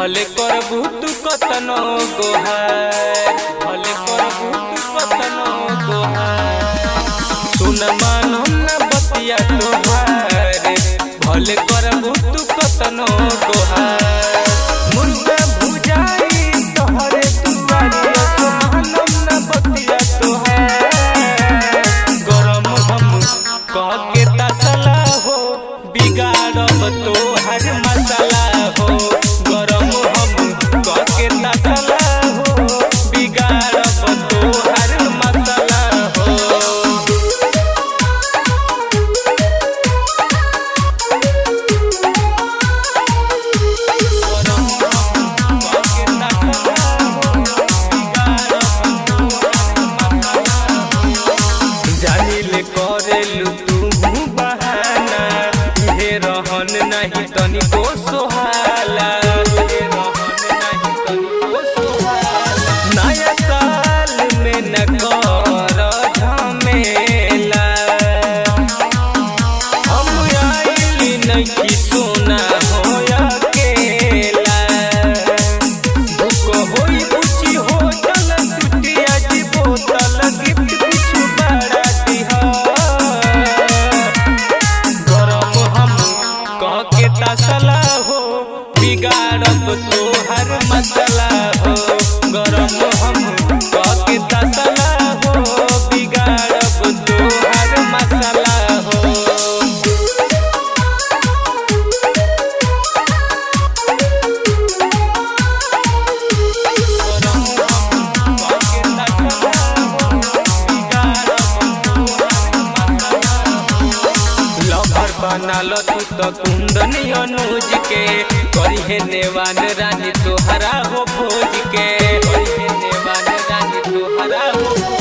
भले करबू तू कतनो गोहार, भले करबू तू कतनो गोहार। सुन मानम ना बतिया तोहार, भले करबू तू कतनो गोहार। मुर्गा भुजाई तोहरे दुआरी, मानम ना बतिया तोहार। गरम हम कह के तसला हो, बिगाड़ब तोहर मसाला हो। गरम हम कह के तसला हो, बिगाड़ब तोहर मसाला हो। जानिले करेलू तू बहाना, हे रहन नहीं तनिको सोहाला, हे रहन नहीं तनिको सोहाला। नया साल में न कर झमेला, हम आइली नहीं सोना हो अकेला। भूख होई बुची होटल टूटी आज बोतल, गिफ्ट कुछ बड़ा दिहा। गरम हम कह के तसला हो, बिगाड़ब तोहर मसला हो। गरम हम कह के तसला हो, बिगाड़ब तोहर मसला हो। लभर बनाल तू तो कुंदन अनुज के, करिहे नेवान रानी तोहरा हो भोज के, करिहे नेवान रानी तोहरा हो।